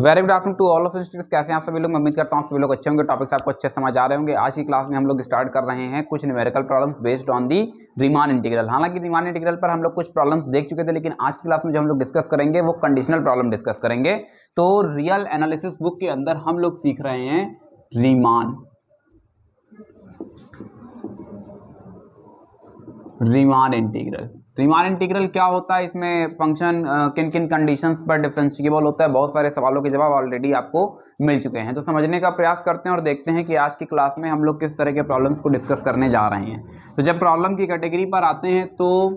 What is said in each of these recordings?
Very good afternoon to all of students. कैसे हैं आप सभी लोग? मैं उम्मीद करता हूँ सभी लोग अच्छे होंगे, टॉपिक्स आपको अच्छे समझ आ रहे होंगे। आज की क्लास में हम लोग स्टार्ट कर रहे हैं कुछ numerical problems based on the Riemann integral. हालांकि रीमान इंटीग्रल पर हम लोग कुछ प्रॉब्लम्स देख चुके थे, लेकिन आज की क्लास में जो हम लोग डिस्कस करेंगे वो कंडीशनल प्रॉब्लम डिस्कस करेंगे। तो रियल एनालिसिस बुक के अंदर हम लोग सीख रहे हैं रीमान इंटीग्रल। रीमान इंटीग्रल क्या होता है, इसमें फंक्शन किन किन कंडीशंस पर डिफरेंशिएबल होता है, बहुत सारे सवालों के जवाब ऑलरेडी आपको मिल चुके हैं। तो समझने का प्रयास करते हैं और देखते हैं कि आज की क्लास में हम लोग किस तरह के प्रॉब्लम्स को डिस्कस करने जा रहे हैं। तो जब प्रॉब्लम की कैटेगरी पर आते हैं तो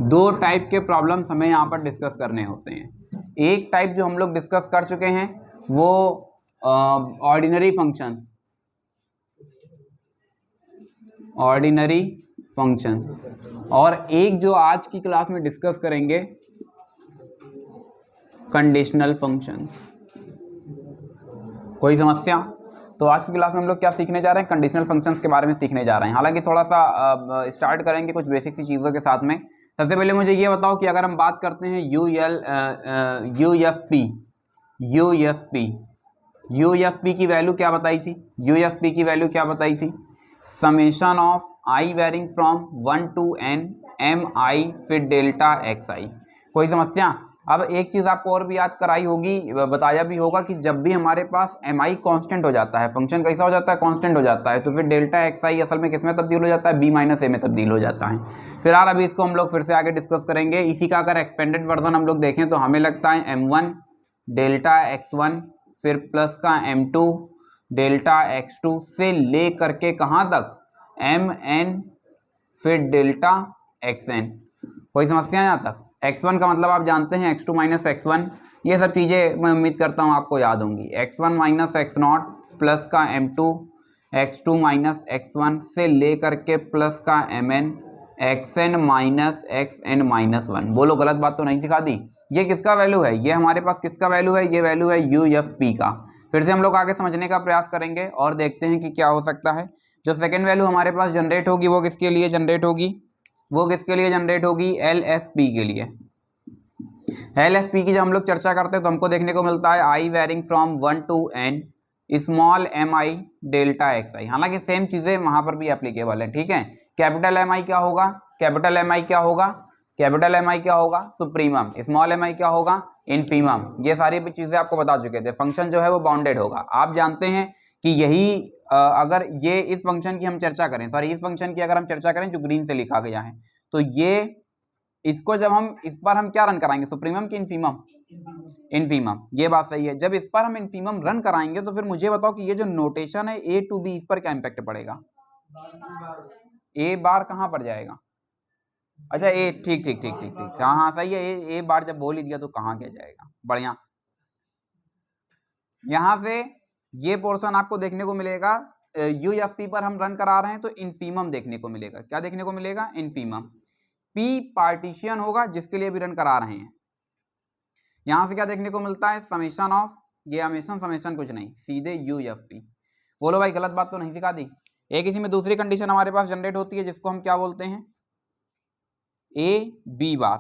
दो टाइप के प्रॉब्लम्स हमें यहाँ पर डिस्कस करने होते हैं। एक टाइप जो हम लोग डिस्कस कर चुके हैं वो ऑर्डिनरी फंक्शंस, और एक जो आज की क्लास में डिस्कस करेंगे कंडीशनल फंक्शंस। कोई समस्या? तो आज की क्लास में हम लोग क्या सीखने जा रहे हैं? कंडीशनल फंक्शंस के बारे में सीखने जा रहे हैं। हालांकि थोड़ा सा स्टार्ट करेंगे कुछ बेसिक सी चीज़ों के साथ में। सबसे पहले मुझे ये बताओ कि अगर हम बात करते हैं यूएफपी की वैल्यू क्या बताई थी? Summation of i varying from 1 to n m i फिर डेल्टा एक्स आई। कोई समस्या? अब एक चीज आपको और भी याद कराई होगी, बताया भी होगा कि जब भी हमारे पास एम आई कॉन्स्टेंट हो जाता है, फंक्शन कैसा हो जाता है? कॉन्स्टेंट हो जाता है, तो फिर डेल्टा एक्स आई असल में किस में तब्दील हो जाता है? बी माइनस ए में तब्दील हो जाता है। फिलहाल अभी इसको हम लोग फिर से आगे डिस्कस करेंगे। इसी का अगर एक्सपेंडेड वर्जन हम लोग देखें तो हमें लगता है m1 डेल्टा x1 फिर प्लस का m2 डेल्टा x2 से ले करके कहाँ तक? mn फिर डेल्टा xn। कोई समस्या यहाँ तक? x1 का मतलब आप जानते हैं x2 माइनस x1, ये सब चीज़ें मैं उम्मीद करता हूँ आपको याद होंगी। x1 माइनस x0 प्लस का m2 x2 माइनस x1 से ले करके प्लस का mn xn minus xn minus 1। बोलो गलत बात तो नहीं सिखा दी? ये किसका वैल्यू है? ये हमारे पास किसका वैल्यू है? ये वैल्यू है UFP का। फिर से हम लोग आगे समझने का प्रयास करेंगे और देखते हैं कि क्या हो सकता है। जो सेकेंड वैल्यू हमारे पास जनरेट होगी वो किसके लिए जनरेट होगी? LFP के लिए। LFP की जब हम लोग चर्चा करते हैं तो हमको देखने को मिलता है i varying from 1 to n small m i delta x i. हालांकि सेम चीजें वहां पर भी एप्लीकेबल है, ठीक है। कैपिटल एम आई क्या होगा? सुप्रीमम। स्मॉल एम आई क्या होगा? इनफीमम। ये सारी भी चीजें आपको बता चुके थे। फंक्शन जो है वो बाउंडेड होगा। आप जानते हैं कि यही अगर ये इस फंक्शन की हम चर्चा करें, इस फंक्शन की अगर हम चर्चा करें जो ग्रीन से लिखा गया है, तो ये इसको जब हम इस पर हम क्या रन कराएंगे? सुप्रीमम की इनफीमम? इनफीमम। ये बात सही है। जब इस पर हम इनफीमम रन कराएंगे तो फिर मुझे बताओ कि ये जो नोटेशन है A to B, इस पर क्या इंपैक्ट पड़ेगा? ए बार कहां पर जाएगा? अच्छा ए, ठीक। हाँ सही है। ए बार जब बोल ही दिया तो कहां क्या जाएगा? बढ़िया। यहां से ये पोर्शन आपको देखने को मिलेगा। UFP पर हम रन करा रहे हैं तो इनफीमम देखने को मिलेगा। क्या देखने को मिलेगा? इनफीमम। P पार्टीशन होगा जिसके लिए भी रन करा रहे हैं। यहां से क्या देखने को मिलता है? समेशन ऑफ, ये समेशन कुछ नहीं, सीधे UFP। बोलो भाई गलत बात तो नहीं सिखा दी? एक इसी में दूसरी कंडीशन हमारे पास जनरेट होती है जिसको हम क्या बोलते हैं? AB बार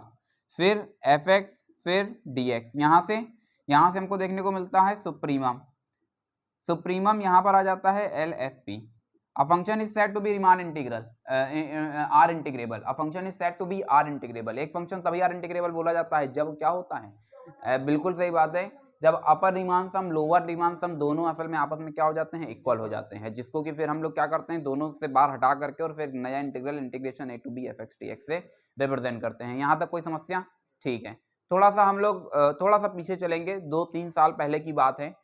फिर FX फिर DX। यहां से हमको देखने को मिलता है सुप्रीमम यहां पर आ जाता है LFP। A function is said to be Riemann integral, R integrable. A function is said to be R integrable. एक फंक्शन तभी R इंटीग्रेबल बोला जाता है जब क्या होता है? बिल्कुल सही बात है, जब अपर Riemann some lower Riemann sum दोनों असल में आपस में क्या हो जाते हैं? इक्वल हो जाते हैं, जिसको कि फिर हम लोग क्या करते हैं? दोनों से बाहर हटा करके और फिर नया integral integration A to B fx dx से रिप्रेजेंट करते हैं। यहाँ तक कोई समस्या? ठीक है। थोड़ा सा हम लोग थोड़ा सा पीछे चलेंगे, 2-3 साल पहले की बात है।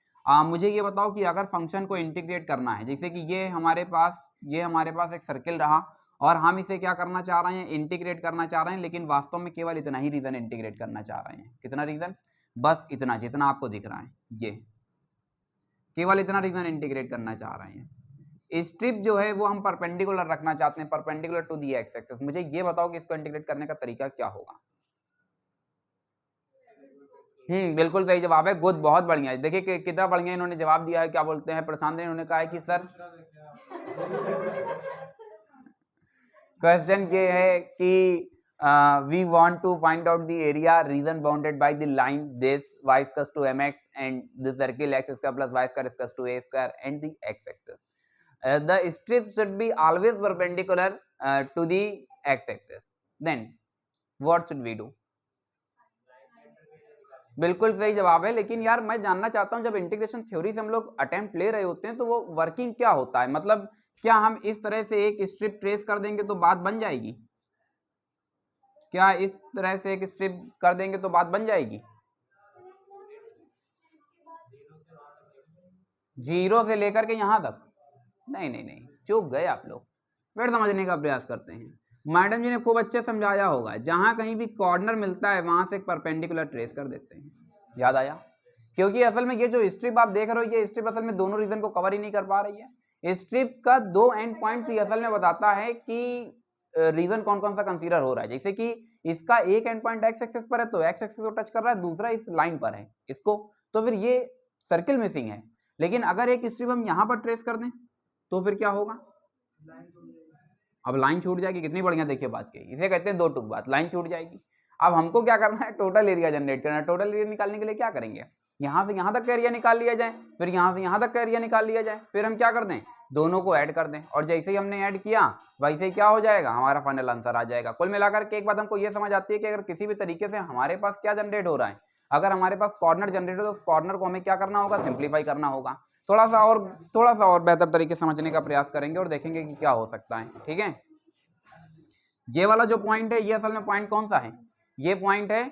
मुझे ये बताओ कि अगर फंक्शन को इंटीग्रेट करना है, जैसे कि ये हमारे पास एक सर्किल रहा और हम इसे क्या करना चाह रहे हैं? इंटीग्रेट करना चाह रहे हैं, लेकिन वास्तव में केवल इतना ही रीजन इंटीग्रेट करना चाह रहे हैं। कितना रीजन? बस इतना, जितना आपको दिख रहा है, ये केवल इतना रीजन इंटीग्रेट करना चाह रहे हैं। स्ट्रिप जो है वो हम परपेंडिकुलर रखना चाहते हैं, perpendicular to the X axis. मुझे ये बताओ कि इसको इंटीग्रेट करने का तरीका क्या होगा? बिल्कुल सही जवाब है। गुड, बहुत बढ़िया। देखिए कितना बढ़िया इन्होंने जवाब दिया है। क्या बोलते हैं प्रशांत ने? इन्होंने कहा है कि सर क्वेश्चन ये है कि we want to find out the area region bounded by the line this y is equals to mx and the circle x square plus y square is equals to a square and the x axis. The strip should be always perpendicular to the x axis. Then what should we do? बिल्कुल सही जवाब है, लेकिन यार मैं जानना चाहता हूं जब इंटीग्रेशन थ्योरी से हम लोग अटेम्प्ट ले रहे होते हैं तो वो वर्किंग क्या होता है, मतलब क्या हम इस तरह से एक स्ट्रिप ट्रेस कर देंगे तो बात बन जाएगी? क्या इस तरह से एक स्ट्रिप कर देंगे तो बात बन जाएगी? जीरो से लेकर के यहां तक? नहीं नहीं नहीं, चूक गए आप लोग। फिर समझने का प्रयास करते हैं। मैडम जी ने खूब अच्छे समझाया होगा, जहां कहीं भी कॉर्नर मिलता है वहां से एक परपेंडिकुलर ट्रेस कर देते हैं। याद आया? क्योंकि असल में ये जो स्ट्रिप आप देख रहे हो, ये स्ट्रिप असल में दोनों रीजन को कवर ही नहीं कर पा रही है। स्ट्रिप का दो एंड पॉइंट्स ये असल में बताता है कि रीजन कौन कौन सा कंसीडर हो रहा है। जैसे कि इसका एक एंड पॉइंट एक्स एक्सिस पर है तो एक्स एक्सिस को टच कर रहा है, दूसरा इस लाइन पर है इसको, तो फिर ये सर्किल मिसिंग है। लेकिन अगर एक स्ट्रिप हम यहां पर ट्रेस कर दें तो फिर क्या होगा? अब लाइन छूट जाएगी। कितनी बढ़िया देखिए बात की, इसे कहते हैं दो टुक बात, लाइन छूट जाएगी। अब हमको क्या करना है? टोटल एरिया जनरेट करना है। टोटल एरिया निकालने के लिए क्या करेंगे? यहां से यहां तक का एरिया निकाल लिया जाए, फिर यहां से यहां तक का एरिया निकाल लिया जाए, फिर हम क्या कर दें? दोनों को ऐड कर दें, और जैसे ही हमने ऐड किया वैसे ही क्या हो जाएगा? हमारा फाइनल आंसर आ जाएगा। कुल मिलाकर के एक बात हमको ये समझ आती है कि अगर किसी भी तरीके से हमारे पास क्या जनरेट हो रहा है, अगर हमारे पास कॉर्नर जनरेट हो तो उस कॉर्नर को हमें क्या करना होगा? सिंप्लीफाई करना होगा। थोड़ा सा और बेहतर तरीके से समझने का प्रयास करेंगे और देखेंगे कि क्या हो सकता है। ठीक है, ये वाला जो पॉइंट है ये असल में पॉइंट कौन सा है? ये पॉइंट है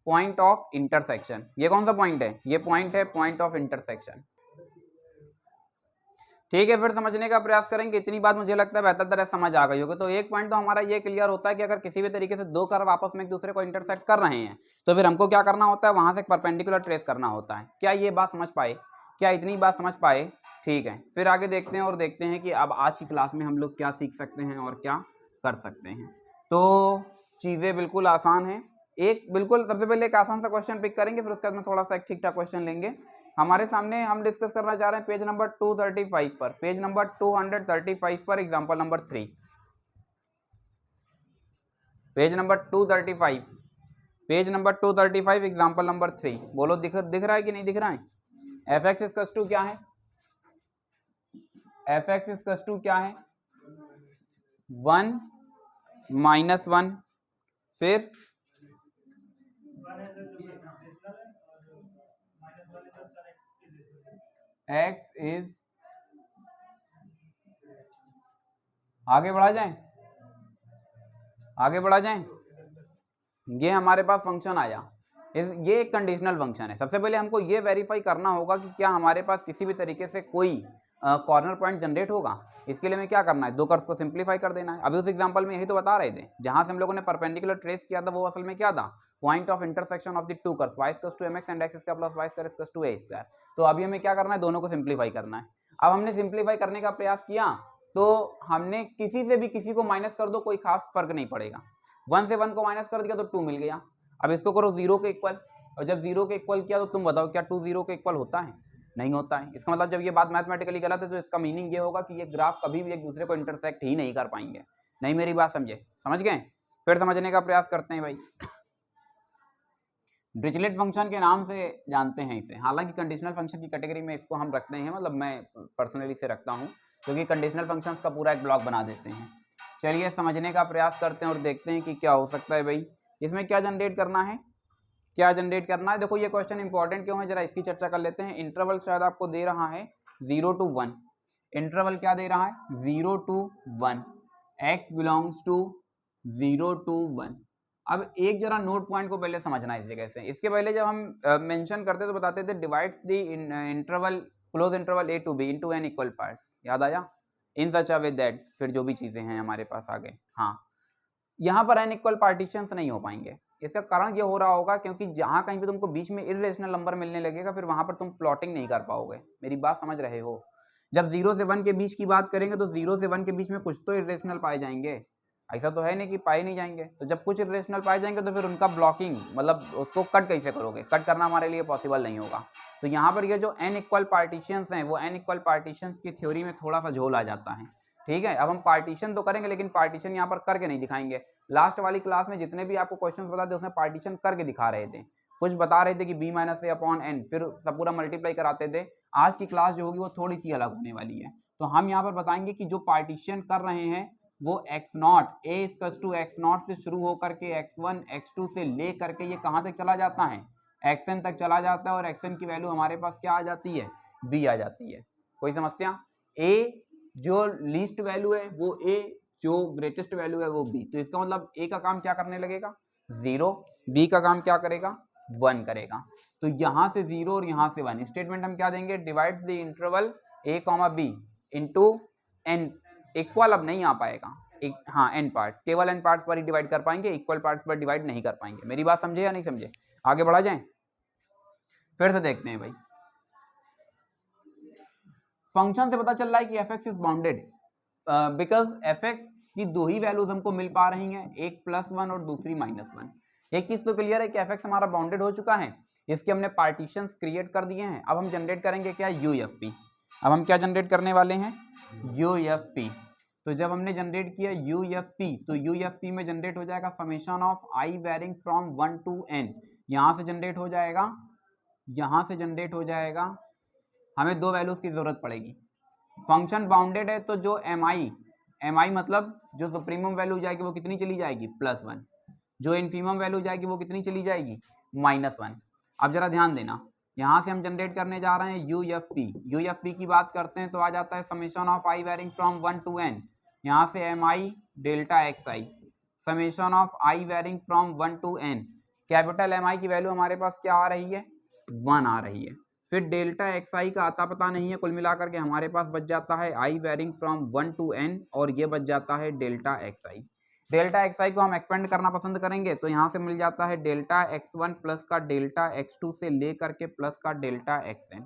पॉइंट ऑफ इंटरसेक्शन। ये कौन सा पॉइंट है? ये पॉइंट है पॉइंट ऑफ इंटरसेक्शन। ठीक है, फिर समझने का प्रयास करेंगे। इतनी बात मुझे लगता है बेहतर तरह समझ आ गई होगी। तो एक पॉइंट तो हमारा ये क्लियर होता है कि अगर किसी भी तरीके से दो कर्व आपस में एक दूसरे को इंटरसेक्ट कर रहे हैं तो फिर हमको क्या करना होता है? वहां से एक परपेंडिकुलर ट्रेस करना होता है। क्या ये बात समझ पाए? क्या इतनी बात समझ पाए? ठीक है, फिर आगे देखते हैं और देखते हैं कि अब आज की क्लास में हम लोग क्या सीख सकते हैं और क्या कर सकते हैं। तो चीज़ें बिल्कुल आसान हैं। एक बिल्कुल सबसे पहले एक आसान सा क्वेश्चन पिक करेंगे, फिर उसके बाद में थोड़ा सा एक ठीक ठाक क्वेश्चन लेंगे। हमारे सामने हम डिस्कस करना चाह रहे हैं पेज नंबर 235 पर, पेज नंबर 235 पर example number 3, page number 235, page number 235 example number 3। बोलो दिख रहा है कि नहीं दिख रहा है? एफ एक्स इक्वल्स टू क्या है? एफ एक्स इक्वल्स टू क्या है? 1 माइनस 1, फिर x इज, आगे बढ़ा जाए, आगे बढ़ा जाए। ये हमारे पास फंक्शन आया, ये एक कंडीशनल फंक्शन है। सबसे पहले हमको ये वेरीफाई करना होगा कि क्या हमारे पास किसी भी तरीके से कोई कॉर्नर पॉइंट जनरेट होगा। इसके लिए हमें क्या करना है? दो कर्व्स को सिंप्लीफाई कर देना है। अभी उस एग्जांपल में यही तो बता रहे थे, जहां से हम लोगों ने परपेंडिकुलर ट्रेस किया था वो असल में क्या था? Point of intersection of the two curves y equals to mx and x square plus y square equals to a square. तो अभी हमें क्या करना है? दोनों को सिंप्लीफाई करना है। अब हमने सिंप्लीफाई करने का प्रयास किया तो हमने किसी से भी किसी को माइनस कर दो, कोई खास फर्क नहीं पड़ेगा। 1 से 1 को माइनस कर दिया तो 2 मिल गया। अब इसको करो 0 के इक्वल, और जब 0 के इक्वल किया तो तुम बताओ क्या 2 0 के इक्वल होता है? नहीं होता है। इसका मतलब जब ये बात मैथमेटिकली गलत है तो इसका मीनिंग ये होगा कि ये ग्राफ कभी भी एक दूसरे को इंटरसेक्ट ही नहीं कर पाएंगे। नहीं, मेरी बात समझे? समझ गए? फिर समझने का प्रयास करते हैं भाई। डिरिचलेट फंक्शन के नाम से जानते हैं इसे, हालांकि कंडीशनल फंक्शन की कैटेगरी में इसको हम रखते हैं, मतलब मैं पर्सनली से रखता हूँ, क्योंकि कंडीशनल फंक्शंस का पूरा एक ब्लॉक बना देते हैं। चलिए समझने का प्रयास करते हैं और देखते हैं कि क्या हो सकता है भाई। इसमें क्या जनरेट करना है, क्या जनरेट करना है? देखो ये क्वेश्चन इंपॉर्टेंट क्यों है, जरा इसकी चर्चा कर लेते हैं। इंटरवल शायद आपको दे रहा है 0 to 1। इंटरवल क्या दे रहा है? 0 to 1, x belongs to 0 to 1। अब एक जरा नोट पॉइंट को पहले समझना है इस जगह से। इसके पहले जब हम मेंशन करते तो बताते थे divides the interval close interval a to b into n equal parts. याद आया? इन सच अ वे दैट, फिर जो भी चीजें हैं हमारे पास आगे, हाँ यहाँ पर n इक्वल पार्टीशंस नहीं हो पाएंगे। इसका कारण ये हो रहा होगा क्योंकि जहां कहीं भी तुमको बीच में इर्रेशनल नंबर मिलने लगेगा फिर वहां पर तुम प्लॉटिंग नहीं कर पाओगे। मेरी बात समझ रहे हो? जब 0 से 1 के बीच की बात करेंगे तो 0 से 1 के बीच में कुछ तो इर्रेशनल पाए जाएंगे, ऐसा तो है नहीं कि पाए नहीं जाएंगे। तो जब कुछ इर्रेशनल पाए जाएंगे तो फिर उनका ब्लॉकिंग, मतलब उसको कट कैसे करोगे? कट करना हमारे लिए पॉसिबल नहीं होगा। तो यहाँ पर ये जो n इक्वल पार्टीशंस हैं वो n इक्वल पार्टीशंस की थ्योरी में थोड़ा सा झोल आ जाता है। ठीक है। अब हम पार्टीशन तो करेंगे लेकिन पार्टीशन यहाँ पर करके नहीं दिखाएंगे। लास्ट वाली क्लास में जितने भी आपको क्वेश्चंस बताते उसमें पार्टीशन करके दिखा रहे थे, कुछ बता रहे थे कि b माइनस ए अपॉन एन, फिर सब पूरा मल्टीप्लाई कराते थे। आज की क्लास जो होगी वो थोड़ी सी अलग होने वाली है। तो हम यहाँ पर बताएंगे कि जो पार्टीशन कर रहे हैं वो X naught a equals to X naught से शुरू होकर के x1 x2 से ले करके ये कहाँ तक चला जाता है, xn तक चला जाता है, और xn की वैल्यू हमारे पास क्या आ जाती है, b आ जाती है। कोई समस्या? a जो लीस्ट वैल्यू है वो a, जो ग्रेटेस्ट वैल्यू है वो b। तो इसका मतलब a का काम क्या करने लगेगा, 0, b का काम क्या करेगा, 1 करेगा। तो यहाँ से 0 और यहाँ से 1, स्टेटमेंट हम क्या देंगे, divide the interval a, b into n। Equal अब नहीं आ पाएगा, हाँ n पार्ट्स, केवल n पार्ट्स पर ही डिवाइड कर पाएंगे, इक्वल पार्ट्स पर डिवाइड नहीं कर पाएंगे। मेरी बात समझे या नहीं समझे? आगे बढ़ा जाए, फिर से देखते हैं भाई। फंक्शन से पता चल रहा है कि fx is bounded because fx की दो ही वैल्यूज हमको मिल पा रही हैं, एक +1 और दूसरी -1। एक चीज तो क्लियर है कि fx हमारा बाउंडेड हो चुका है, इसके हमने पार्टीशंस क्रिएट कर दिए हैं। अब हम जनरेट करेंगे क्या, UFP। अब हम क्या जनरेट करने वाले हैं, UFP। तो जब हमने जनरेट किया UFP, तो UFP में जनरेट हो जाएगा summation of i varying from 1 to n। यहाँ से जनरेट हो जाएगा, यहाँ से जनरेट हो जाएगा, हमें दो वैल्यूज की जरूरत पड़ेगी। फंक्शन बाउंडेड है तो जो mi मतलब जो सुप्रीमम वैल्यू जाएगी वो कितनी चली जाएगी, +1। जो इनफीमम वैल्यू जाएगी वो कितनी चली जाएगी, -1। अब जरा ध्यान देना, यहाँ से हम जनरेट करने जा रहे हैं UFP की बात करते हैं तो आ जाता है summation of i varying from 1 to n। यहाँ से mi delta xi, summation of i varying from 1 to n। Capital Mi की वैल्यू हमारे पास क्या आ रही है, 1 आ रही है। फिर डेल्टा xi का आता पता नहीं है, कुल मिलाकर के हमारे पास बच जाता है i varying from 1 to n, और ये बच जाता है डेल्टा xi। डेल्टा xi को हम एक्सपेंड करना पसंद करेंगे तो यहाँ से मिल जाता है डेल्टा x1 प्लस का डेल्टा x2 से ले करके प्लस का डेल्टा xn।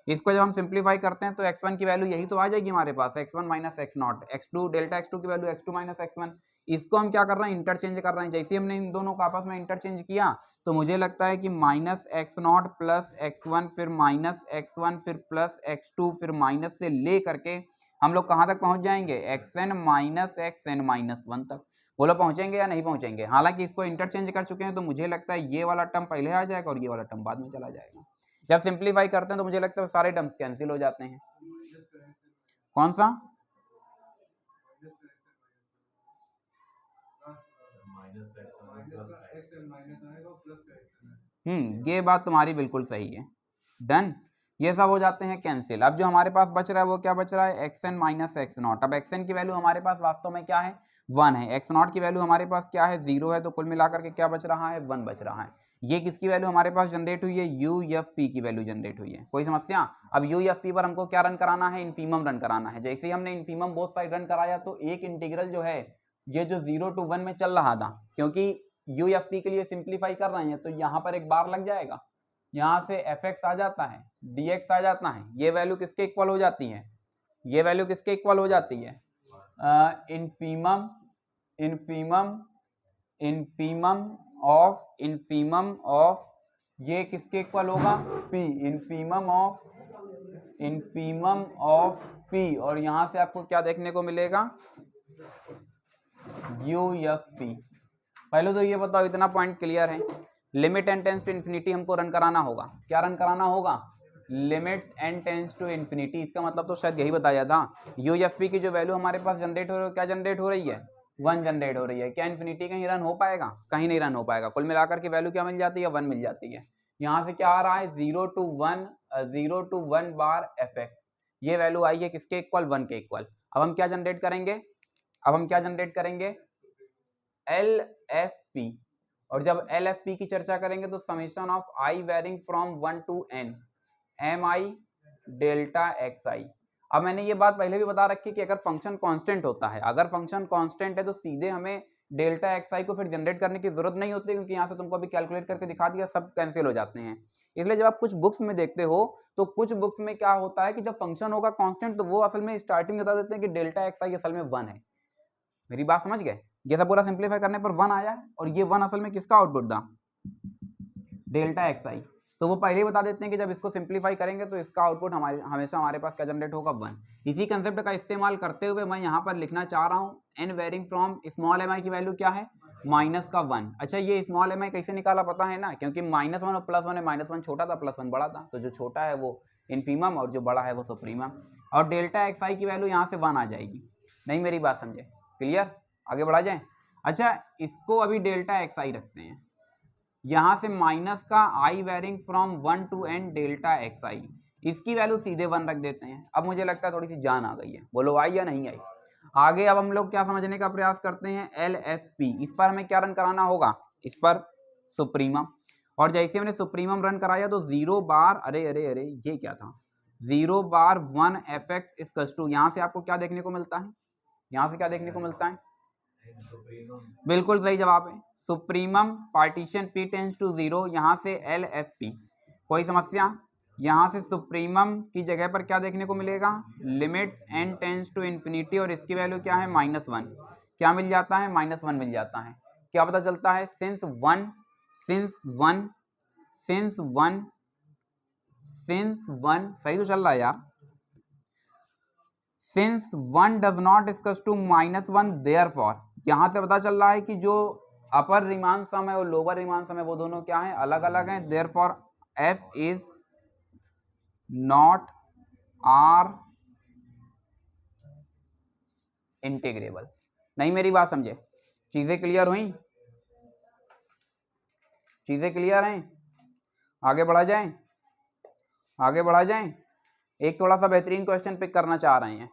इसको जब हम सिंप्लीफाई करते हैं तो x1 की वैल्यू यही तो आ जाएगी हमारे पास, x1 minus x0, x2 delta x2 की वैल्यू x2 माइनस x1। इसको हम क्या कर रहे हैं, इंटरचेंज कर रहे हैं। जैसे हमने इन दोनों को आपस में इंटरचेंज किया तो मुझे लगता है कि -x0 प्लस x1, फिर -x1, फिर प्लस x2, फिर माइनस से ले करके हम लोग कहाँ तक पहुंच जाएंगे, xn माइनस xn माइनस 1 तक। बोलो पहुंचेंगे या नहीं पहुंचेंगे? हालांकि इसको इंटरचेंज कर चुके हैं तो मुझे लगता है ये वाला टर्म पहले आ जाएगा और ये वाला टर्म बाद में चला जाएगा। जब सिंप्लीफाई करते हैं तो मुझे लगता है सारे टर्म्स कैंसिल हो जाते हैं। कौन सा? ये बात तुम्हारी बिल्कुल सही है। डन, ये सब हो जाते हैं कैंसिल। अब जो हमारे पास बच रहा है वो क्या बच रहा है, xn माइनस x0। अब xn की वैल्यू हमारे पास वास्तव में क्या है, 1 है। x0 की वैल्यू हमारे पास क्या है, 0 है। तो कुल मिलाकर के क्या बच रहा है, 1 बच रहा है। ये किसकी वैल्यू हमारे पास जनरेट हुई है, UFP की वैल्यू जनरेट हुई है। कोई समस्या? अब UFP पर हमको क्या रन कराना है, इनफीमम रन कराना है। जैसे ही हमने इनफीमम बोथ साइड रन कराया तो एक इंटीग्रल जो है ये जो 0 to 1 में चल रहा था, क्योंकि UFP के लिए सिंप्लीफाई कर रहे हैं तो यहाँ पर एक बार लग जाएगा, यहाँ से fx आ जाता है, dx आ जाता है। ये वैल्यू किसके इक्वल हो जाती है, ये वैल्यू किसके इक्वल हो जाती है, इनफीमम ऑफ ये किसके इक्वल होगा, p, इनफीमम ऑफ p। और यहाँ से आपको क्या देखने को मिलेगा, UFP। पहले तो ये बताओ, इतना पॉइंट क्लियर है, limit n tends to infinity हमको रन कराना होगा। क्या रन कराना होगा, limits n tends to infinity. इसका मतलब तो शायद यही बताया था। UFP की जो वैल्यू हमारे पास जनरेट हो रही है, क्या जनरेट हो रही है, 1 जनरेट हो रही है। क्या इन्फिनिटी कहीं रन हो पाएगा, कहीं नहीं रन हो पाएगा। कुल मिलाकर की वैल्यू क्या मिल जाती है, 1 मिल जाती है। यहाँ से क्या आ रहा है, 0 to 1 बार fx। ये वैल्यू आई है किसके इक्वल, 1 के इक्वल। अब हम क्या जनरेट करेंगे, अब हम क्या जनरेट करेंगे, LFP। और जब LFP की चर्चा करेंगे तो summation of i varying from 1 to n mi delta xi। अब मैंने ये बात पहले भी बता रखी कि अगर फंक्शन कांस्टेंट होता है, अगर फंक्शन कांस्टेंट है तो सीधे हमें डेल्टा xi को फिर जनरेट करने की जरूरत नहीं होती, क्योंकि यहाँ से तुमको अभी कैलकुलेट करके दिखा दिया, सब कैंसिल हो जाते हैं। इसलिए जब आप कुछ बुक्स में देखते हो तो कुछ बुक्स में क्या होता है कि जब फंक्शन होगा कांस्टेंट तो वो असल में स्टार्टिंग बता देते हैं कि डेल्टा xi असल में 1 है। मेरी बात समझ गए? ये सब पूरा सिंप्लीफाई करने पर 1 आया, और ये 1 असल में किसका आउटपुट था, डेल्टा xi। तो वो पहले ही बता देते हैं कि जब इसको सिंप्लीफाई करेंगे तो इसका आउटपुट हमेशा हमारे पास क्या जनरेट होगा 1। इसी कंसेप्ट का इस्तेमाल करते हुए मैं यहाँ पर लिखना चाह रहा हूँ n varying from small m i की वैल्यू क्या है माइनस का 1। अच्छा ये स्मॉल एम आई कैसे निकाला पता है ना, क्योंकि -1 और +1 है, -1 छोटा था +1 बड़ा था, तो जो छोटा है वो इन्फीमम और जो बड़ा है वो सुप्रीमम, और डेल्टा एक्स आई की वैल्यू यहाँ से 1 आ जाएगी। नहीं मेरी बात समझे, क्लियर, आगे बढ़ा जाए। अच्छा इसको अभी डेल्टा एक्स आई रखते हैं, यहाँ से माइनस का i varying from 1 to n delta x i, इसकी वैल्यू सीधे 1 रख देते हैं। अब मुझे लगता है थोड़ी सी जान आ गई है, बोलो आई या नहीं आई। आगे अब हम लोग क्या समझने का प्रयास करते हैं, LFP, इस पर हमें क्या रन कराना होगा, इस पर सुप्रीमम, और जैसे हमने सुप्रीमम रन कराया तो 0 बार अरे ये क्या था, 0 बार 1 fx इक्वल्स टू, यहाँ से आपको क्या देखने को मिलता है, यहाँ से क्या देखने को मिलता है, बिल्कुल सही जवाब है supremum partition p tends to 0, यहाँ से LFP। कोई समस्या, यहाँ से सुप्रीमम की जगह पर क्या देखने को मिलेगा, limits n tends to infinity, और इसकी वैल्यू क्या है -1, क्या मिल जाता है -1 मिल जाता है। क्या पता चलता है, सिंस वन सही तो चल रहा है यार, since 1 does not equals to -1 therefore, यहाँ से पता चल रहा है कि जो अपर रीमान सम है और लोअर रीमान सम है वो दोनों क्या है, अलग अलग हैं, therefore f is not R integrable. नहीं मेरी बात समझे, चीजें क्लियर हुई, चीजें क्लियर हैं, आगे बढ़ा जाएं, आगे बढ़ा जाएं। एक थोड़ा सा बेहतरीन क्वेश्चन पिक करना चाह रहे हैं,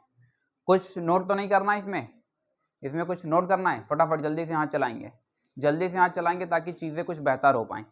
कुछ नोट तो नहीं करना इसमें कुछ नोट करना है, फटाफट जल्दी से हाथ चलाएंगे, जल्दी से हाथ चलाएंगे ताकि चीजें कुछ बेहतर हो पाएं।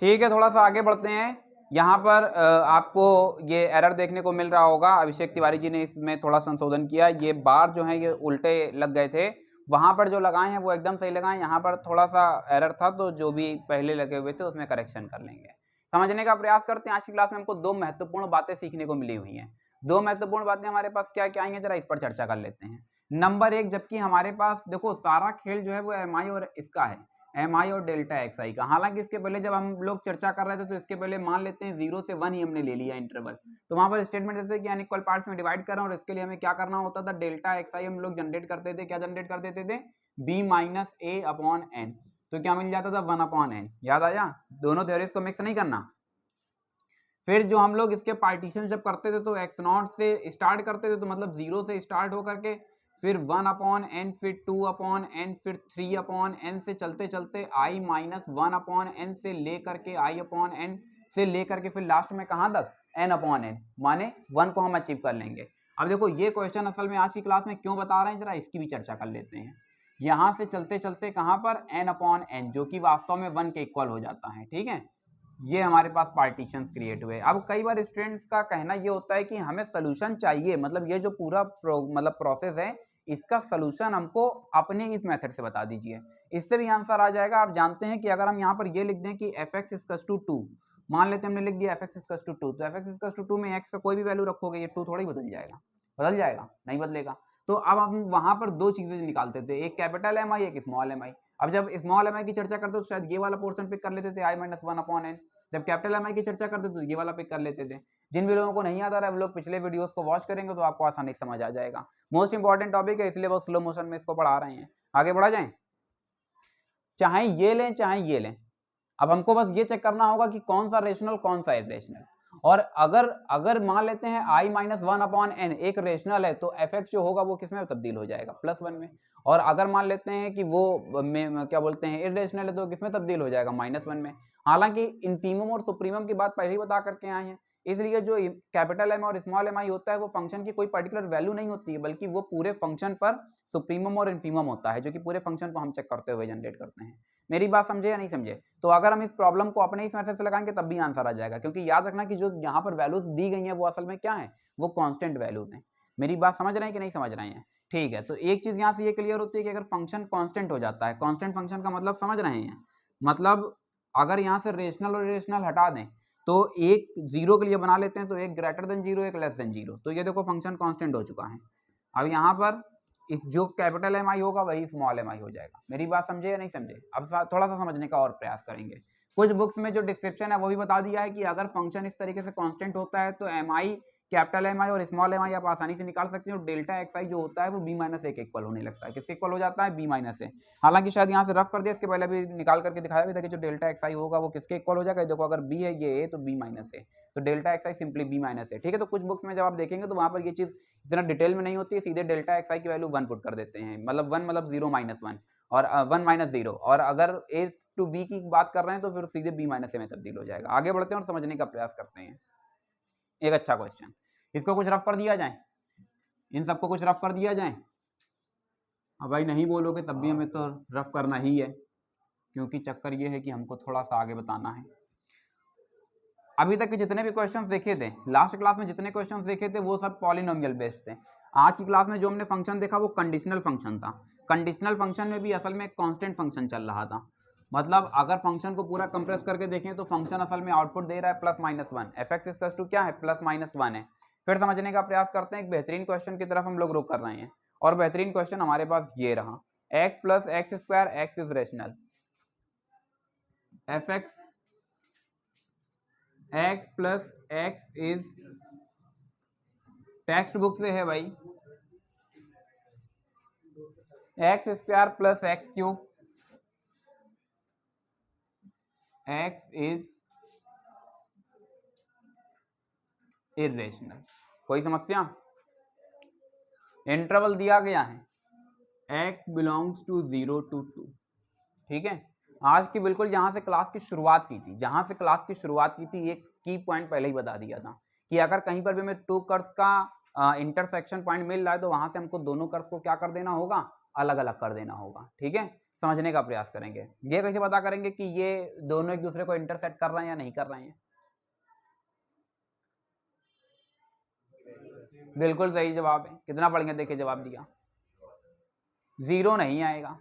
ठीक है थोड़ा सा आगे बढ़ते हैं। यहाँ पर आपको ये एरर देखने को मिल रहा होगा, अभिषेक तिवारी जी ने इसमें थोड़ा संशोधन किया, ये बार जो है ये उल्टे लग गए थे, वहां पर जो लगाए हैं वो एकदम सही लगाए, यहाँ पर थोड़ा सा एरर था, तो जो भी पहले लगे हुए थे उसमें करेक्शन कर लेंगे। समझने का प्रयास करते हैं। आज की क्लास में हमको 2 महत्वपूर्ण बातें सीखने को मिली हुई हैं, 2 महत्वपूर्ण बातें हमारे पास क्या क्या आई हैं, जरा इस पर चर्चा कर लेते हैं। नंबर 1, जबकि हमारे पास देखो सारा खेल जो है वो एम आई और इसका है, एम आई और डेल्टा एक्स आई का, हालांकि इसके पहले जब हम लोग चर्चा कर रहे थे तो इसके पहले मान लेते हैं 0 से 1 ही हमने ले लिया इंटरवल, तो वहां पर स्टेटमेंट देते थे कि अनइक्वल पार्ट्स में डिवाइड कर रहा हूं, और इसके लिए हमें क्या करना होता था, डेल्टा एक्स आई हम लोग जनरेट करते थे, क्या जनरेट कर देते थे, b माइनस ए अपॉन एन, तो क्या मिल जाता था 1 अपॉन एन, याद आया, दोनों थ्योरीज को मिक्स नहीं करना। फिर जो हम लोग इसके पार्टीशन जब करते थे तो x0 से स्टार्ट करते थे, तो मतलब 0 से स्टार्ट होकर के फिर 1 अपॉन एन, फिर 2 अपॉन एन, फिर 3 अपॉन एन से चलते चलते i माइनस 1 अपॉन एन से लेकर के i अपॉन एन से लेकर के फिर लास्ट में कहाँ तक n अपॉन एन, माने 1 को हम अचीव कर लेंगे। अब देखो ये क्वेश्चन असल में आज की क्लास में क्यों बता रहे हैं, जरा इसकी भी चर्चा कर लेते हैं। यहाँ से चलते चलते कहाँ पर n अपॉन एन, जो कि वास्तव में 1 के इक्वल हो जाता है, ठीक है, ये हमारे पास पार्टीशंस क्रिएट हुए। अब कई बार स्टूडेंट्स का कहना ये होता है कि हमें सोल्यूशन चाहिए, मतलब ये जो पूरा प्रोसेस है इसका सोल्यूशन हमको अपने इस मेथड से बता दीजिए, इससे भी आंसर आ जाएगा। आप जानते हैं कि अगर हम यहाँ पर ये लिख दें कि fx इक्वल्स टू 2, मान लेते हैं हमने लिख दिया fx इक्वल्स टू 2, तो fx इक्वल्स टू 2 में x का कोई भी वैल्यू रखोगे ये 2 थोड़ी बदल जाएगा, बदल जाएगा, नहीं बदलेगा। तो अब हम वहां पर 2 चीजें निकालते थे, एक कैपिटल एम आई, एक स्मॉल एम आई। अब जब स्मॉल एम आई की चर्चा करते तो शायद ये वाला पोर्शन पिक कर लेते थे, i माइनस 1 अपॉन एन, जब कैपिटल एम आई की चर्चा करते तो ये वाला पिक कर लेते थे। जिन भी लोगों को नहीं आता रहा वो लोग पिछले वीडियोस को वॉच करेंगे तो आपको आसानी से समझ आ जाएगा। मोस्ट इंपॉर्टेंट टॉपिक है इसलिए बहुत स्लो मोशन में इसको पढ़ा रहे हैं। आगे बढ़ा जाए, चाहे ये लें चाहे ये लें, अब हमको बस ये चेक करना होगा कि कौन सा रेशनल कौन सा इरेशनल, और अगर मान लेते हैं i माइनस 1 अपॉन एन एक रेशनल है तो fx जो होगा वो किसमें तब्दील हो जाएगा, +1 में, और अगर मान लेते हैं कि वो क्या बोलते हैं इरेशनल है तो किसमें तब्दील हो जाएगा, -1 में। हालांकि इन्फीमम और सुप्रीमम की बात पहले ही बता करके आए हैं, इसलिए जो कैपिटल एम और स्मॉल एम आई होता है वो फंक्शन की कोई पर्टिकुलर वैल्यू नहीं होती है, बल्कि वो पूरे फंक्शन पर सुप्रीमम और इन्फीमम होता है, जो कि पूरे फंक्शन को हम चेक करते हुए जनरेट करते हैं। मेरी बात समझे या नहीं समझे? तो अगर हम इस प्रॉब्लम को अपने इस मेथड से लगाएंगे तब भी आंसर आ जाएगा, क्योंकि याद रखना कि जो यहाँ पर वैल्यूज दी गई हैं वो असल में क्या है, वो कांस्टेंट वैल्यूज हैं। मेरी बात समझ रहे हैं कि नहीं समझ रहे हैं? ठीक है, तो एक चीज यहाँ से ये क्लियर होती है कि अगर फंक्शन कांस्टेंट हो जाता है, कांस्टेंट फंक्शन का मतलब समझ रहे हैं, मतलब अगर यहाँ से रेशनल और इरेशनल हटा दें तो एक 0 के लिए बना लेते हैं, तो एक ग्रेटर देन 0 एक लेस देन 0, तो ये देखो फंक्शन कांस्टेंट हो चुका है। अब यहाँ पर इस जो कैपिटल एम आई होगा वही स्मॉल एम आई हो जाएगा। मेरी बात समझे या नहीं समझे? अब थोड़ा सा समझने का और प्रयास करेंगे। कुछ बुक्स में जो डिस्क्रिप्शन है वो भी बता दिया है कि अगर फंक्शन इस तरीके से कांस्टेंट होता है तो एम आई, कैपिटल एम आई और स्मॉल एम आई आप आसानी से निकाल सकते हैं। और डेल्टा एक्स आई जो होता है वो बी माइनस ए के इक्वल होने लगता है। किसके इक्वल हो जाता है? बी माइनस ए। हालांकि शायद यहाँ से रफ कर दिया, इसके पहले भी निकाल करके दिखाया भी था कि जो डेल्टा एक्स आई होगा वो किसके इक्वल हो जाएगा। देखो अगर बी है ये ए तो बी माइनस ए, तो delta x i simply b minus a. ठीक है, तो कुछ बुक्स में जब आप देखेंगे तो वहां पर ये चीज इतना डिटेल में नहीं होती है, सीधे डेल्टा एक्स आई की वैल्यू 1 पुट कर देते हैं, मतलब 1 मतलब 0 माइनस 1 और 1 माइनस 0, और अगर ए टू बी की बात कर रहे हैं तो फिर सीधे बी माइनस ए में तब्दील हो जाएगा। आगे बढ़ते हैं और समझने का प्रयास करते हैं। एक अच्छा क्वेश्चन, इसको कुछ रफ कर दिया जाए, इन सबको कुछ रफ कर दिया जाए। अब भाई नहीं बोलोगे तब भी हमें तो रफ करना ही है, क्योंकि चक्कर ये है कि हमको थोड़ा सा आगे बताना है। अभी तक के जितने भी क्वेश्चंस देखे थे, लास्ट क्लास में जितने क्वेश्चंस देखे थे वो सब पॉलिनोमियल बेस्ड थे। आज की क्लास में जो हमने फंक्शन देखा वो कंडीशनल फंक्शन था। कंडीशनल फंक्शन में भी असल में कांस्टेंट फंक्शन चल रहा था। मतलब अगर फंक्शन को पूरा कंप्रेस करके देखें तो फंक्शन असल में आउटपुट दे रहा है plus minus 1, F X equal to क्या है? प्लस माइनस 1 है। फिर समझने का प्रयास करते हैं, एक बेहतरीन क्वेश्चन की तरफ हम लोग रुक कर रहे हैं, और बेहतरीन क्वेश्चन हमारे पास ये रहा, x plus X square x is rational, F x x plus x is, text book से है भाई, x square plus x cube x is irrational. कोई समस्या? इंटरवल दिया गया है x बिलोंग्स टू 0 to 2। ठीक है, आज की बिल्कुल जहां से क्लास की शुरुआत की थी, जहां से क्लास की शुरुआत की थी, एक की पॉइंट पहले ही बता दिया था कि अगर कहीं पर भी हमें टू कर्व्स का इंटरसेक्शन पॉइंट मिल रहा है तो वहां से हमको दोनों कर्व्स को क्या कर देना होगा? अलग अलग कर देना होगा। ठीक है, समझने का प्रयास करेंगे। ये कैसे पता करेंगे कि ये दोनों एक दूसरे को इंटरसेक्ट कर रहे हैं या नहीं कर रहे हैं? बिल्कुल सही जवाब है। कितना बढ़िया देखिए जवाब दिया, 0 नहीं आएगा।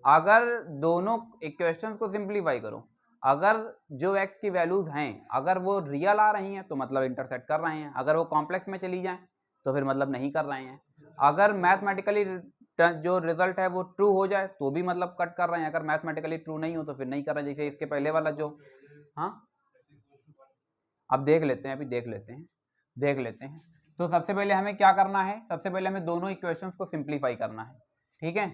अगर दोनों इक्वेशंस को सिंप्लीफाई करो, अगर जो x की वैल्यूज हैं अगर वो रियल आ रही हैं तो मतलब इंटरसेक्ट कर रहे हैं, अगर वो कॉम्प्लेक्स में चली जाएं तो फिर मतलब नहीं कर रहे हैं, अगर मैथमेटिकली जो रिजल्ट है वो ट्रू हो जाए तो भी मतलब कट कर रहे हैं, अगर मैथमेटिकली ट्रू नहीं हो तो फिर नहीं कर रहे हैं। जैसे इसके पहले वाला जो, हाँ अब देख लेते हैं, अभी देख लेते हैं। तो सबसे पहले हमें क्या करना है? सबसे पहले हमें दोनों इक्वेशंस को सिंप्लीफाई करना है। ठीक है,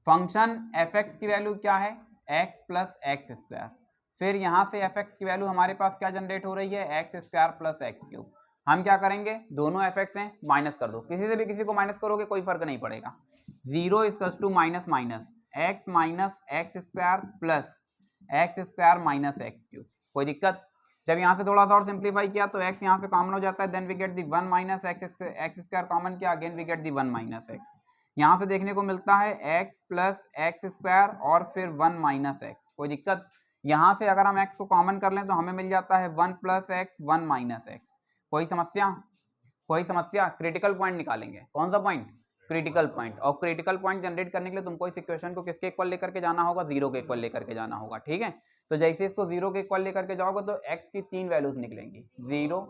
फंक्शन एफ एक्स की वैल्यू क्या है? X plus X square. फिर यहां से एफ एक्स की वैल्यू हमारे पास क्या जनरेट हो रही है? X square plus x cube. हम क्या करेंगे? दोनों एफ एक्स हैं, माइनस कर दो, किसी से भी किसी को माइनस करोगे कोई फर्क नहीं पड़ेगा। 0 equals to minus minus X minus x square plus X square minus X cube. कोई दिक्कत? जब यहाँ से थोड़ा सा और सिंप्लीफाई किया तो x यहाँ से कॉमन हो जाता है, then we get the 1 minus x square common किया, again we get the 1 minus x. यहाँ से देखने को मिलता है x प्लस एक्स स्क्वायर और फिर 1 माइनस एक्स। कोई दिक्कत? यहाँ से अगर हम x को कॉमन कर लें तो हमें मिल जाता है 1 प्लस एक्स 1 माइनस एक्स। कोई समस्या? कोई समस्या? क्रिटिकल पॉइंट निकालेंगे। कौन सा पॉइंट? Critical point. और क्रिटिकल पॉइंट जनरेट करने के लिए तुमको इस इक्वेशन को किसके इक्वल लेकर के जाना होगा? 0 के इक्वल लेकर के जाना होगा। ठीक है, तो जैसे इसको 0 के इक्वल लेकर के जाओगे तो x की 3 वैल्यूज निकलेंगी, 0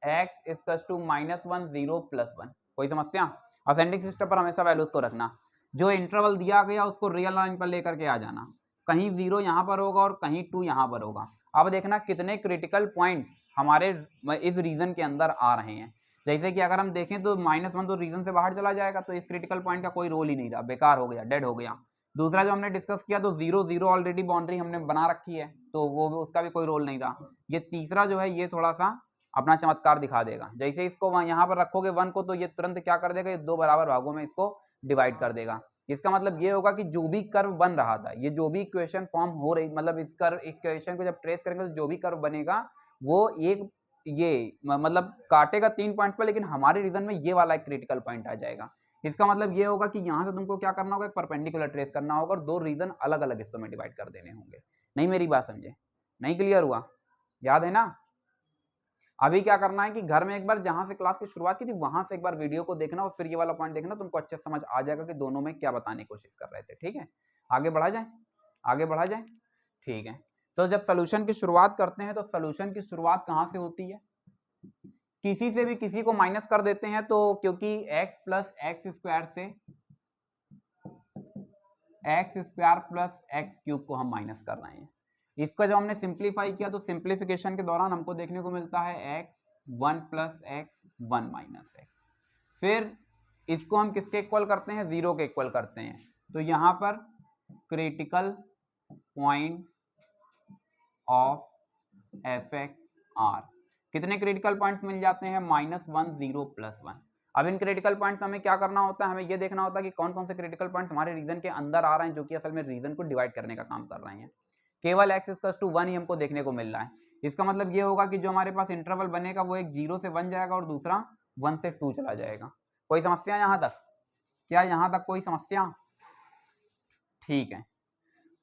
x इक्वल्स टू -1 0 प्लस 1। कोई समस्या? असेंडिंग सिस्टम पर हमेशा वैल्यूज को रखना, जो इंटरवल दिया गया उसको रियल लाइन पर लेकर के आ जाना, कहीं 0 यहाँ पर होगा और कहीं 2 यहाँ पर होगा। अब देखना कितने क्रिटिकल पॉइंट हमारे इस रीजन के अंदर आ रहे हैं। जैसे कि अगर हम देखें तो -1 तो रीजन से बाहर चला जाएगा, तो इस क्रिटिकल पॉइंट का कोई रोल ही नहीं रहा, बेकार हो गया, डेड हो गया। दूसरा जो हमने डिस्कस किया तो 0 0 ऑलरेडी बाउंड्री हमने बना रखी है तो वो उसका भी कोई रोल नहीं रहा। ये तीसरा जो है ये थोड़ा सा अपना चमत्कार दिखा देगा। जैसे इसको यहाँ पर रखोगे 1 को तो ये तुरंत क्या कर देगा? ये 2 बराबर भागों में इसको डिवाइड कर देगा। इसका मतलब ये होगा कि जो भी कर्व बन रहा था, ये जो भी इक्वेशन फॉर्म हो रही, मतलब इस कर्व इक्वेशन को जब ट्रेस करेंगे तो जो भी कर्व बनेगा वो एक ये मतलब काटेगा 3 पॉइंट्स पर, लेकिन हमारे रीजन में ये वाला एक क्रिटिकल पॉइंट आ जाएगा। इसका मतलब ये होगा कि यहाँ से तुमको क्या करना होगा? एक परपेंडिकुलर ट्रेस करना होगा और 2 रीजन अलग अलग हिस्सों में डिवाइड कर देने होंगे। नहीं मेरी बात समझे? नहीं क्लियर हुआ? याद है ना? अभी क्या करना है कि घर में एक बार जहां से क्लास की शुरुआत की थी वहां से एक बार वीडियो को देखना और फिर ये वाला पॉइंट देखना, तुमको अच्छे समझ आ जाएगा कि दोनों में क्या बताने की कोशिश कर रहे थे। ठीक है, आगे बढ़ा जाए, आगे बढ़ा जाए। ठीक है, तो जब सोल्यूशन की शुरुआत करते हैं तो सोल्यूशन की शुरुआत कहाँ से होती है? किसी से भी किसी को माइनस कर देते हैं, तो क्योंकि x प्लस एक्स स्क्वायर से x square plus x cube को हम माइनस कर रहे हैं। इसका जब हमने सिंप्लीफाई किया तो सिंप्लीफिकेशन के दौरान हमको देखने को मिलता है x 1 plus x 1 minus x. फिर इसको हम किसके इक्वल करते हैं, 0 के इक्वल करते हैं। तो यहाँ पर critical point of F X are, कितने क्रिटिकल पॉइंट्स मिल जाते हैं, -1 0 +1। अब इन क्रिटिकल पॉइंट्स हमें क्या करना होता है, हमें ये देखना होता है कि कौन कौन से क्रिटिकल पॉइंट्स हमारे रीजन के अंदर आ रहे हैं, जो कि असल में रीजन को डिवाइड करने का काम कर रहे हैं। केवल x = 1 ही हमको देखने को मिल रहा है। इसका मतलब ये होगा कि जो हमारे पास इंटरवल बनेगा वो एक 0 से 1 जाएगा और दूसरा 1 से 2 चला जाएगा। कोई समस्या यहाँ तक? क्या यहाँ तक कोई समस्या? ठीक है,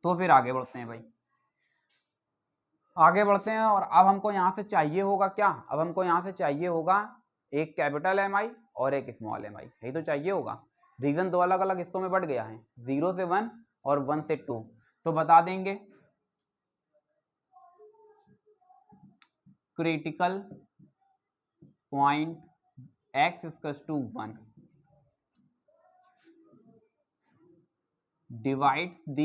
तो फिर आगे बढ़ते हैं भाई, आगे बढ़ते हैं। और अब हमको यहाँ से चाहिए होगा क्या, अब हमको यहाँ से चाहिए होगा एक कैपिटल MI और एक स्मॉल MI, यही तो चाहिए होगा। रीजन दो अलग अलग हिस्सों में बढ़ गया है, 0 से 1 और 1 से 2। तो बता देंगे critical point x = 1 divides the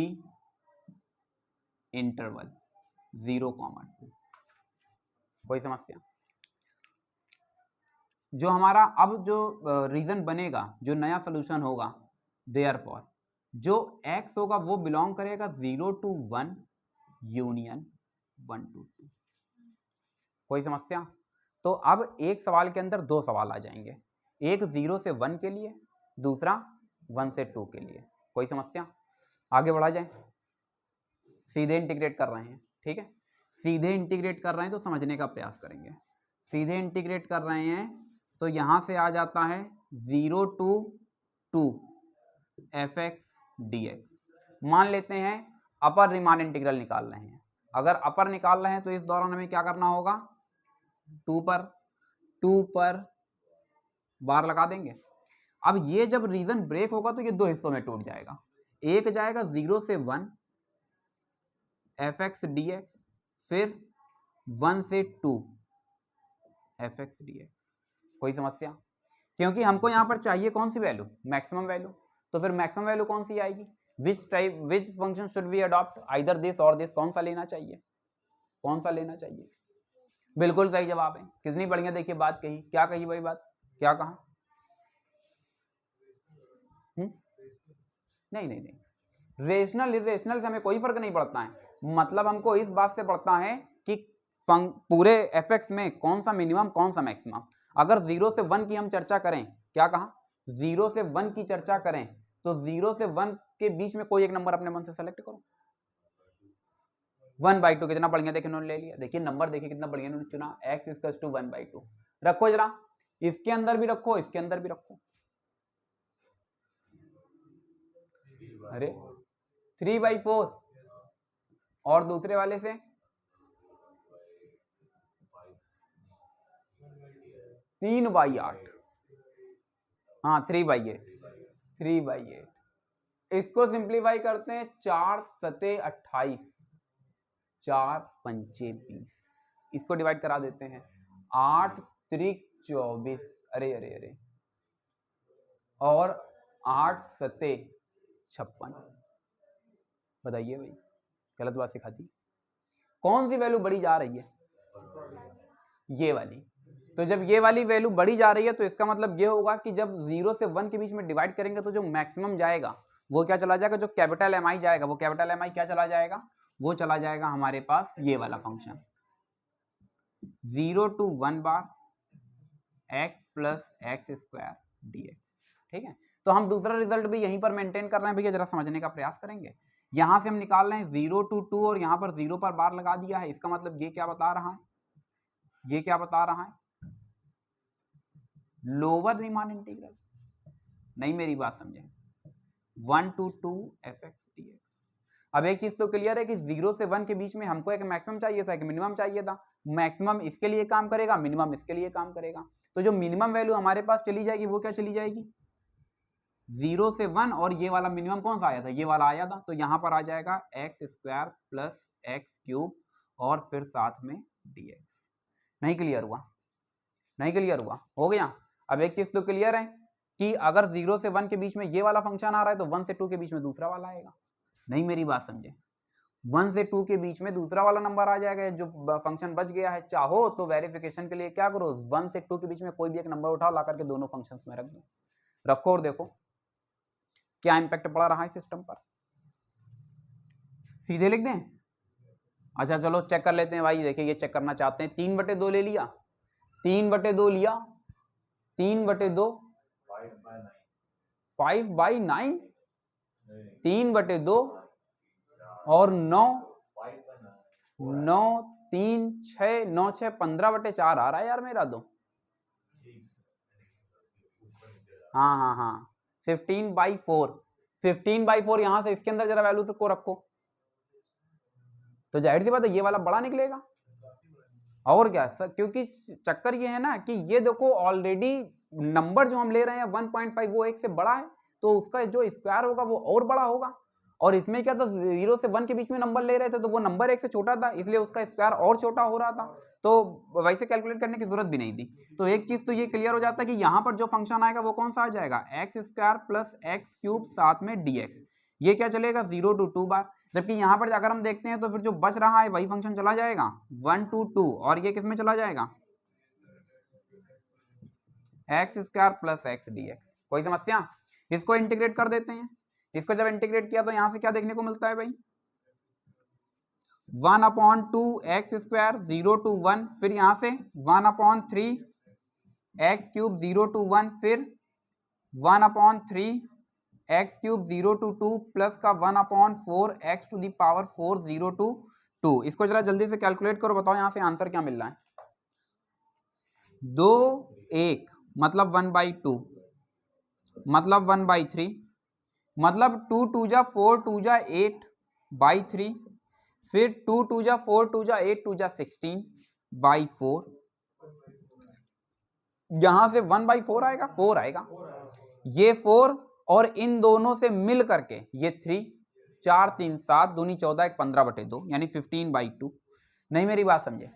interval 0, 2। कोई समस्या? जो हमारा अब जो रीजन बनेगा, जो नया सोल्यूशन होगा, देयरफॉर जो x होगा वो बिलोंग करेगा 0 to 1 यूनियन 1 to 2। कोई समस्या? तो अब एक सवाल के अंदर दो सवाल आ जाएंगे, एक 0 से 1 के लिए, दूसरा 1 से 2 के लिए। कोई समस्या? आगे बढ़ा जाए। सीधे इंटीग्रेट कर रहे हैं, ठीक है, सीधे इंटीग्रेट कर रहे हैं तो समझने का प्रयास करेंगे। सीधे इंटीग्रेट कर रहे हैं तो यहां से आ जाता है 0 to 2 fx dx। मान लेते हैं अपर रीमान इंटीग्रल निकाल रहे हैं। अगर अपर निकाल रहे हैं तो इस दौरान हमें क्या करना होगा, 2 पर बार लगा देंगे। अब ये जब रीजन ब्रेक होगा तो ये दो हिस्सों में टूट जाएगा। एक जाएगा 0 से 1 fx dx, फिर 1 से 2 fx dx। कोई समस्या? क्योंकि हमको यहां पर चाहिए कौन सी वैल्यू, मैक्सिमम वैल्यू। तो फिर मैक्सिमम वैल्यू कौन सी आएगी, which function should we adopt, either this और दिस, कौन सा लेना चाहिए, कौन सा लेना चाहिए? बिल्कुल सही जवाब है। कितनी बढ़िया देखिए बात कही, क्या कही भाई बात, क्या कहा? नहीं नहीं नहीं, रेशनल इरेशनल से हमें कोई फर्क नहीं पड़ता है। मतलब हमको इस बात से पड़ता है कि पूरे fx में कौन सा मिनिमम कौन सा मैक्सिमम। अगर 0 से 1 की हम चर्चा करें, क्या कहा, 0 से 1 की चर्चा करें तो 0 से 1 के बीच में कोई एक नंबर अपने मन से सेलेक्ट करो। 1/2 कितना बढ़िया देखिए उन्होंने ले लिया, देखिए नंबर देखिए कितना बढ़िया उन्होंने चुना, x = 1/2। रखो जरा, इसके अंदर भी रखो, इसके अंदर भी रखो। अरे 3/4 और दूसरे वाले से 3/8। हाँ 3/8। इसको सिंप्लीफाई करते हैं, 4 सते 28, 4 पंचे 20। इसको डिवाइड करा देते हैं, 8 त्रिक 24, अरे अरे अरे, और 8 सते 56। बताइए भाई, गलत बात सिखाती, कौन सी वैल्यू बढ़ी जा रही है, ये वाली। तो जब ये वाली वैल्यू बढ़ी जा रही है तो इसका मतलब ये होगा कि जब 0 से 1 के बीच में डिवाइड करेंगे तो जो मैक्सिमम जाएगा वो क्या चला जाएगा, जो कैपिटल MI जाएगा वो कैपिटल MI क्या चला जाएगा, वो चला जाएगा हमारे पास ये वाला function 0 to 1 bar x + x² dx। ठीक है, तो हम दूसरा रिजल्ट भी यहीं पर मेंटेन कर रहे हैं भैया, जरा समझने का प्रयास करेंगे। यहां से हम निकाल रहे हैं 0 to 2 और यहां पर 0 पर बार लगा दिया है। इसका मतलब ये क्या बता रहा है, ये क्या बता रहा है, लोअर रीमान इंटीग्रल। नहीं मेरी बात समझे, 1 to 2 fx dx। अब एक चीज तो क्लियर है कि 0 से 1 के बीच में हमको एक मैक्सिमम चाहिए था, एक मिनिमम चाहिए था। मैक्सिमम इसके लिए काम करेगा, मिनिमम इसके लिए काम करेगा। तो जो मिनिमम वैल्यू हमारे पास चली जाएगी वो क्या चली जाएगी, 0 से 1, और ये वाला मिनिमम कौन सा आया था, ये वाला आया था। तो यहां पर आ जाएगा x² + x³ और फिर साथ में dx। नहीं क्लियर हुआ? नहीं क्लियर हुआ? हो गया। अब एक चीज तो क्लियर है कि अगर 0 से 1 के बीच में ये वाला फंक्शन आ रहा है तो 1 से 2 के बीच में दूसरा वाला आएगा। नहीं मेरी बात समझे? 1 से 2 के बीच में दूसरा वाला नंबर आ जाएगा, जो फंक्शन बच गया है। चाहो तो वेरिफिकेशन के लिए क्या करो, 1 से 2 के बीच में कोई भी एक नंबर उठाओ, ला करके दोनों फंक्शंस में रख दो, रखो और देखो क्या इंपैक्ट पड़ा रहा है सिस्टम पर। सीधे लिख दें? अच्छा चलो चेक कर लेते हैं भाई। देखिए ये चेक करना चाहते हैं। 3/2 ले लिया, 3/2 लिया, 3/2 5/9, 3/2 और 9, 9 3 6 9 6 15/4 आ रहा है यार मेरा तो। हाँ 15/4, 15/4 यहां से इसके अंदर जरा वैल्यू को रखो तो जाहिर सी बात है ये वाला बड़ा निकलेगा। और क्या सर, क्योंकि चक्कर ये है ना कि ये देखो ऑलरेडी नंबर जो हम ले रहे हैं 1.5 वो 1 से बड़ा है, तो उसका जो स्क्वायर होगा वो और बड़ा होगा। और इसमें क्या था, 0 से 1 के बीच में नंबर ले रहे थे तो वो नंबर 1 से छोटा था, इसलिए उसका स्क्वायर और छोटा हो रहा था, तो वैसे कैलकुलेट करने की जरूरत भी नहीं थी। तो एक चीज तो ये क्लियर हो जाता है कि यहाँ पर जो फंक्शन आएगा वो कौन सा आ जाएगा, x² प्लस x³ साथ में dx। ये क्या चलेगा 0 to 2 बार। जबकि यहाँ पर अगर हम देखते हैं तो फिर जो बच रहा है वही फंक्शन चला जाएगा 1 to 2, और ये किस में चला जाएगा, x² प्लस x dx। कोई समस्या? इसको इंटीग्रेट कर देते हैं। इसको जब इंटीग्रेट किया तो यहां से क्या देखने को मिलता है भाई, 1/2 x², 0 to 1, फिर यहां से 1/3 x³ 0 to 1, फिर 1/3 x³ 0 to 2 प्लस का 1/4 x to the power 4 0 to 2। इसको जरा जल्दी से कैलकुलेट करो, बताओ यहां से आंसर क्या मिल रहा है। 2 1 मतलब 1/2 मतलब 1/3 मतलब 2 2 जा 4 2 जा 8/3, फिर 2 2 जा 4 2 जा 8 2 जा 16/4। यहां से 1/4 आएगा, 4 आएगा, ये 4 और इन दोनों से मिल करके ये 3, 4 3 7 दूनी 14 1 15/2 यानी 15/2। नहीं मेरी बात समझे?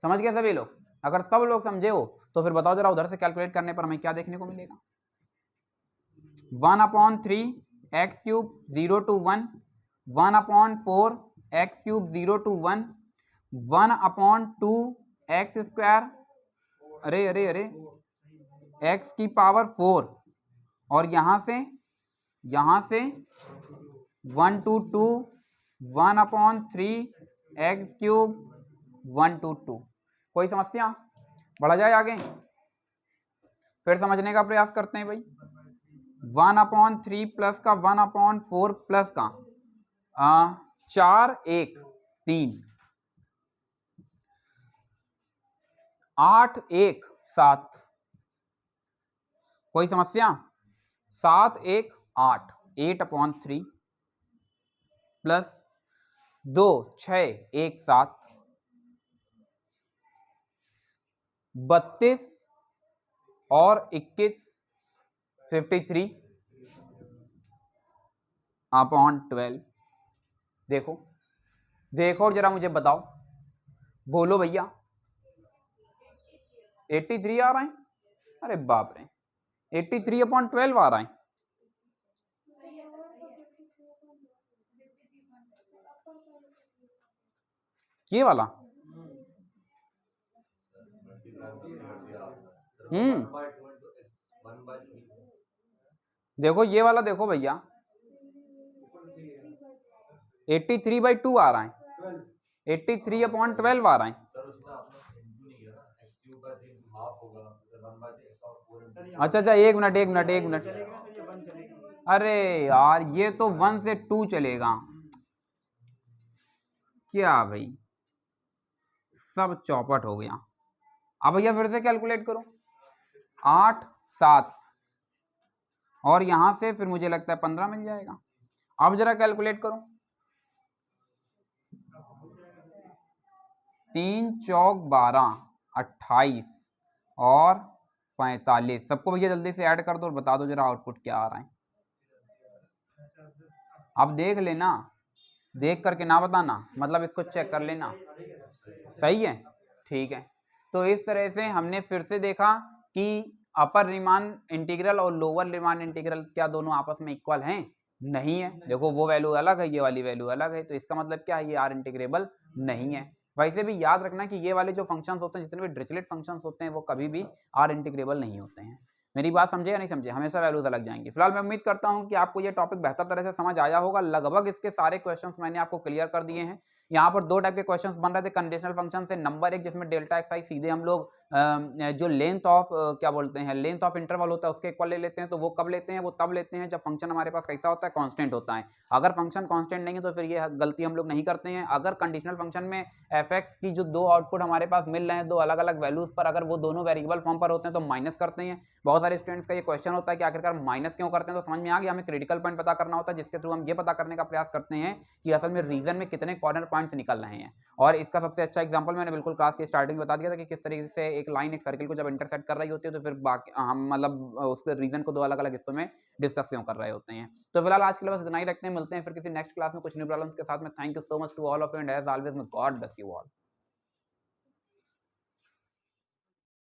समझ गए सभी लोग? अगर सब लोग समझे हो तो फिर बताओ जरा उधर से कैलकुलेट करने पर हमें क्या देखने को मिलेगा। 1/3 x³ 0 to 1, 1/4 x³ 0 to 1, 1/2 x², अरे x की पावर 4, और यहां से 1 to 2, 1/3 x³ 1 to 2। कोई समस्या? बढ़ा जाए आगे, फिर समझने का प्रयास करते हैं भाई। 1/3 प्लस का 1/4 प्लस का 4 1 3 8 1 7। कोई समस्या? 7 1 8, 8/3 प्लस 2 6 1 7, 32 और 21 53/12। देखो और जरा मुझे बताओ, बोलो भैया 83 आ रहा है? अरे बाप रे, 83/12 आ रहा है। ये वाला देखो ये वाला, देखो भैया 83/2 आ रहा है, 83/12 आ रहा है। अच्छा एक मिनट। अरे यार ये तो 1 से 2 चलेगा क्या भाई, सब चौपट हो गया। अब भैया फिर से कैलकुलेट करो, 8 7 और यहां से फिर मुझे लगता है 15 मिल जाएगा। अब जरा कैलकुलेट करो, 3 चौक 12 28 और 45। सबको भैया जल्दी से ऐड कर दो और बता दो जरा आउटपुट क्या आ रहा है। अब देख लेना, देख करके ना बताना, मतलब इसको चेक कर लेना। सही है, ठीक है। तो इस तरह से हमने फिर से देखा कि अपर रीमान इंटीग्रल और लोअर रीमान इंटीग्रल क्या दोनों आपस में इक्वल हैं? नहीं है। देखो वो वैल्यू अलग है, ये वाली वैल्यू अलग है, तो इसका मतलब क्या है, ये आर इंटीग्रेबल नहीं है। वैसे भी याद रखना कि ये वाले जो फंक्शंस होते हैं, जितने भी डिरिचलेट फंक्शंस होते हैं, वो कभी भी आर इंटीग्रेबल नहीं होते हैं। मेरी बात समझे या नहीं समझे? हमेशा वैल्यूज अलग जाएंगी। फिलहाल मैं उम्मीद करता हूं कि आपको ये टॉपिक बेहतर तरह से समझ आया होगा। लगभग इसके सारे क्वेश्चंस मैंने आपको क्लियर कर दिए हैं। यहाँ पर दो टाइप के क्वेश्चंस बन रहे थे कंडीशनल फंक्शन से। नंबर एक, जिसमें डेल्टा एक्स आई सीधे हम लोग जो लेंथ ऑफ क्या बोलते हैं, लेंथ ऑफ इंटरवल होता है उसके इक्वल ले लेते हैं। तो वो कब लेते हैं? वो तब लेते हैं जब फंक्शन हमारे पास कैसा होता है, कांस्टेंट होता है। अगर फंक्शन कांस्टेंट नहीं है तो फिर ये गलती हम लोग नहीं करते हैं। अगर कंडीशनल फंक्शन में एफ एक्स की जो दो आउटपुट हमारे पास मिल रहे हैं, दो अलग अलग वैल्यूज पर, अगर वो दोनों वेरिएबल फॉर्म पर होते हैं तो माइनस करते हैं। बहुत सारे स्टूडेंट्स का ये क्वेश्चन होता है कि आखिरकार माइनस क्यों करते हैं, तो समझ में आ गया। हमें क्रिटिकल पॉइंट पता करना होता है, जिसके थ्रू हम ये पता करने का प्रयास करते हैं कि असल में रीजन में कितने कॉर्नर पॉइंट्स निकल रहे हैं। और इसका सबसे अच्छा एग्जांपल मैंने बिल्कुल क्लास की स्टार्टिंग में बता दिया था कि किस तरीके से एक लाइन एक सर्किल को जब इंटरसेक्ट कर रही होती है तो फिर बाकी हम मतलब उसके रीजन को दो अलग अलग हिस्सों में डिस्कस क्यों कर रहे होते हैं। तो फिलहाल आज के लिए बस इतना ही रखते हैं, मिलते हैं फिर किसी नेक्स्ट क्लास में कुछ न्यू प्रॉब्लम्स के साथ में। Thank you so much to all of you and as always may God bless you all.